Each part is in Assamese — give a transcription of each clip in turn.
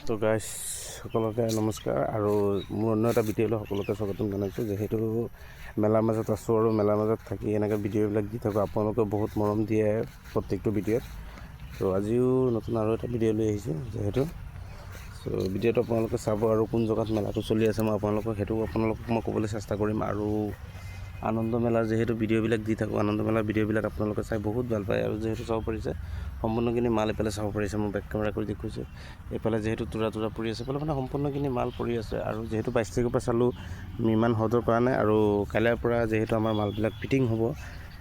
তো গাইজ সকলোকে নমস্কাৰ আৰু মোৰ অন্য এটা ভিডিঅ'লৈ সকলোকে স্বাগতম জনাইছোঁ। যিহেতু মেলাৰ মাজত আছোঁ আৰু মেলাৰ মাজত থাকি এনেকৈ ভিডিঅ'বিলাক দি থাকোঁ, আপোনালোকে বহুত মৰম দিয়ে প্ৰত্যেকটো ভিডিঅ'ত। তো আজিও নতুন আৰু এটা ভিডিঅ' লৈ আহিছোঁ যিহেতু। চ' ভিডিঅ'টো আপোনালোকে চাব আৰু কোন জেগাত মেলাটো চলি আছে মই আপোনালোকক মই ক'বলৈ চেষ্টা কৰিম। আৰু আনন্দ মেলাৰ যিহেতু ভিডিঅ'বিলাক দি থাকোঁ, আনন্দ মেলাৰ ভিডিঅ'বিলাক আপোনালোকে চাই বহুত ভাল পায়। আৰু যিহেতু চাব পাৰিছে সম্পূৰ্ণখিনি মাল এইফালে চাব পাৰিছে, মই বেক কেমেৰা কৰি দেখুৱাইছোঁ। এইফালে যিহেতু তোৰা পৰি আছে, এইফালে মানে সম্পূৰ্ণখিনি মাল পৰি আছে। আৰু যিহেতু 22 তাৰিখৰ পৰা চালোঁ, আমি ইমান সদৰ কৰা নাই। আৰু কাইলৈৰ পৰা যিহেতু আমাৰ মালবিলাক ফিটিং হ'ব,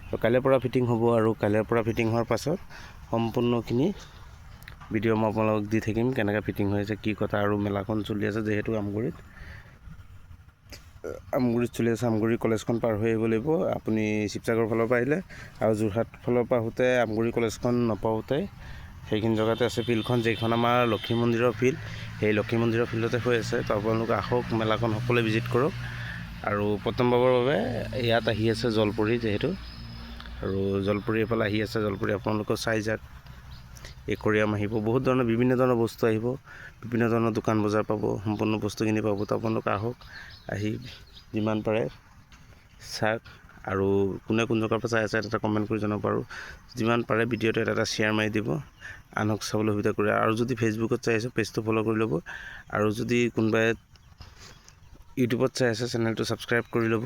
তো কাইলৈৰ পৰা ফিটিং হ'ব। আৰু কাইলৈৰ পৰা ফিটিং হোৱাৰ পাছত সম্পূৰ্ণখিনি ভিডিঅ' মই আপোনালোকক দি থাকিম, কেনেকৈ ফিটিং হৈ আছে, কি কথা। আৰু মেলাখন চলি আছে যিহেতু আমগুৰিত চলি আছে। আমগুৰি কলেজখন পাৰ হৈ আহিব লাগিব আপুনি শিৱসাগৰ ফালৰ পৰা আহিলে। আৰু যোৰহাট ফালৰ পৰা আহোঁতে আমগুৰি কলেজখন নাপাওঁতে সেইখিনি জেগাতে আছে ফিল্ডখন, যিখন আমাৰ লক্ষী মন্দিৰৰ ফিল্ড। সেই লক্ষী মন্দিৰৰ ফিল্ডতে হৈ আছে। তো আপোনালোকে আহক, মেলাখন সকলোৱে ভিজিট কৰক। আৰু প্ৰথমবাৰৰ বাবে ইয়াত আহি আছে জলপুৰি যিহেতু, আৰু জলপুৰি এইফালে আহি আছে। জলপুৰি আপোনালোকে চাই যাওক, একৰিয়াম আহিব, বহুত ধৰণৰ বিভিন্ন ধৰণৰ বস্তু আহিব, বিভিন্ন ধৰণৰ দোকান বজাৰ পাব, সম্পূৰ্ণ বস্তুখিনি পাব। তো আপোনালোকে আহক, আহি যিমান পাৰে চাওক। আৰু কোনে কোন জেগাৰ পৰা চাই আছে এটা কমেণ্ট কৰি জনাব পাৰোঁ। যিমান পাৰে ভিডিঅ'টো এটা শ্বেয়াৰ মাৰি দিব, আনক চাবলৈ সুবিধা কৰে। আৰু যদি ফেচবুকত চাই আছে পেজটো ফ'ল' কৰি ল'ব। আৰু যদি কোনোবাই ইউটিউবত চাই আছে চেনেলটো ছাবস্ক্ৰাইব কৰি ল'ব।